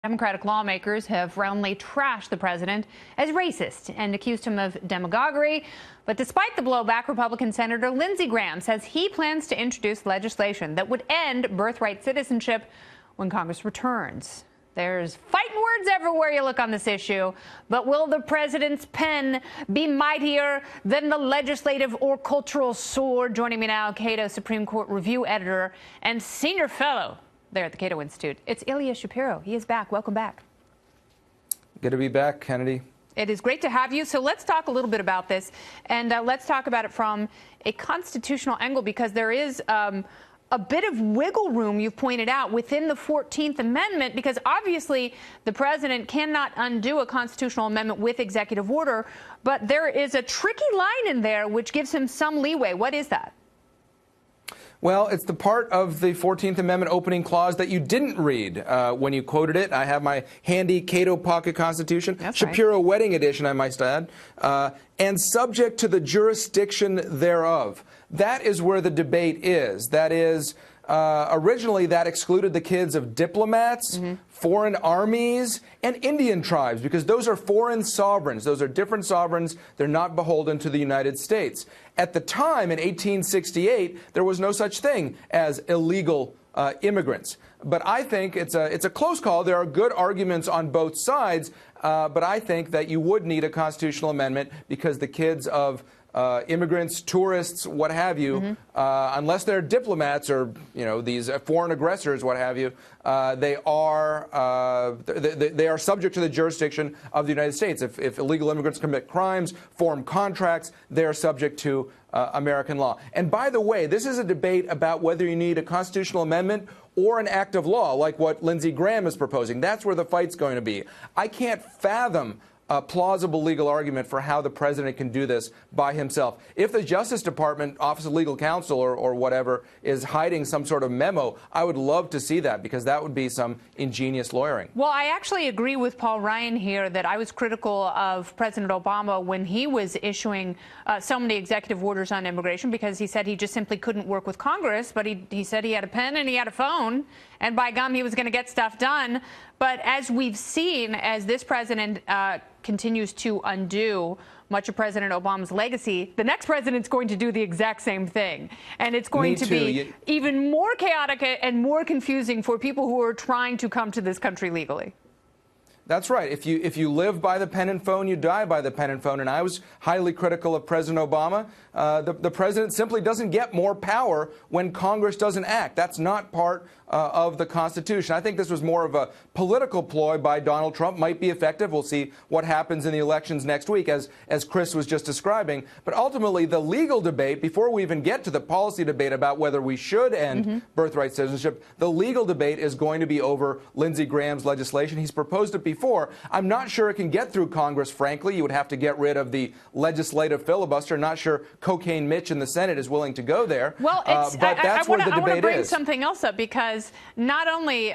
Democratic lawmakers have roundly trashed the president as racist and accused him of demagoguery. But despite the blowback, Republican Senator Lindsey Graham says he plans to introduce legislation that would end birthright citizenship when Congress returns. There's fighting words everywhere you look on this issue, but will the president's pen be mightier than the legislative or cultural sword? Joining me now, CATO Supreme Court Review Editor and Senior Fellow there at the CATO Institute. It's IIya Shapiro. He is back. Welcome back. Good to be back, Kennedy. It is great to have you. So let's talk a little bit about this, and let's talk about it from a constitutional angle, because there is a bit of wiggle room, you've pointed out, within the 14th Amendment, because obviously the president cannot undo a constitutional amendment with executive order, but there is a tricky line in there which gives him some leeway. What is that? Well, it's the part of the 14th Amendment opening clause that you didn't read when you quoted it. I have my handy Cato Pocket Constitution, That's Shapiro right. Wedding Edition, I might add, and subject to the jurisdiction thereof. That is where the debate is. That is, originally that excluded the kids of diplomats, foreign armies, and Indian tribes, because those are foreign sovereigns. Those are different sovereigns. They're not beholden to the United States. At the time, in 1868, there was no such thing as illegal immigrants. But I think it's a close call. There are good arguments on both sides, but I think that you would need a constitutional amendment because the kids of immigrants, tourists, what have you, unless they're diplomats or these foreign aggressors, what have you, they are subject to the jurisdiction of the United States. If illegal immigrants commit crimes, form contracts, they are subject to American law. And by the way, this is a debate about whether you need a constitutional amendment or an act of law, like what Lindsey Graham is proposing. That's where the fight's going to be. I can't fathom a plausible legal argument for how the president can do this by himself. If the Justice Department, Office of Legal Counsel or whatever, is hiding some sort of memo, I would love to see that, because that would be some ingenious lawyering. Well, I actually agree with Paul Ryan here that I was critical of President Obama when he was issuing so many executive orders on immigration, because he said he just simply couldn't work with Congress, but he said he had a pen and he had a phone, and by gum, he was going to get stuff done. But as we've seen, as this president continues to undo much of President Obama's legacy, the next president's going to do the exact same thing. And it's going to be even more chaotic and more confusing for people who are trying to come to this country legally. That's right. If you live by the pen and phone, you die by the pen and phone. And I was highly critical of President Obama. The president simply doesn't get more power when Congress doesn't act. That's not part of the Constitution. I think this was more of a political ploy by Donald Trump. Might be effective. We'll see what happens in the elections next week, as Chris was just describing. But ultimately, the legal debate, before we even get to the policy debate about whether we should end birthright citizenship, the legal debate is going to be over Lindsey Graham's legislation. He's proposed it before. I'm not sure it can get through Congress, frankly. You would have to get rid of the legislative filibuster. Not sure Cocaine Mitch in the Senate is willing to go there. Well, but that's where the debate is. I want to bring something else up, because not only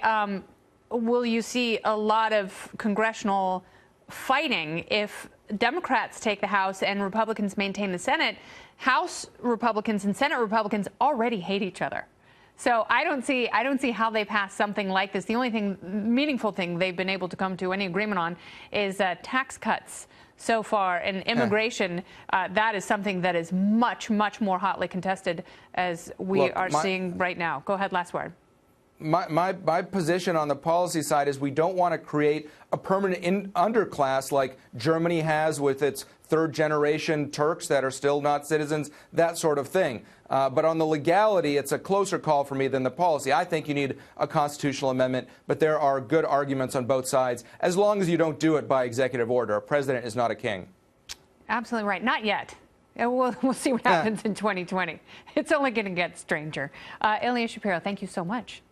will you see a lot of congressional fighting if Democrats take the House and Republicans maintain the Senate. House Republicans and Senate Republicans already hate each other. So I don't see how they pass something like this. The only meaningful thing they've been able to come to any agreement on is tax cuts so far. And immigration, that is something that is much, much more hotly contested, as we are seeing right now. Go ahead, last word. My position on the policy side is we don't want to create a permanent underclass like Germany has with its third-generation Turks that are still not citizens, that sort of thing. But on the legality, it's a closer call for me than the policy. I think you need a constitutional amendment, but there are good arguments on both sides, as long as you don't do it by executive order. A president is not a king. Absolutely right. Not yet. We'll see what happens in 2020. It's only going to get stranger. IIya Shapiro, thank you so much.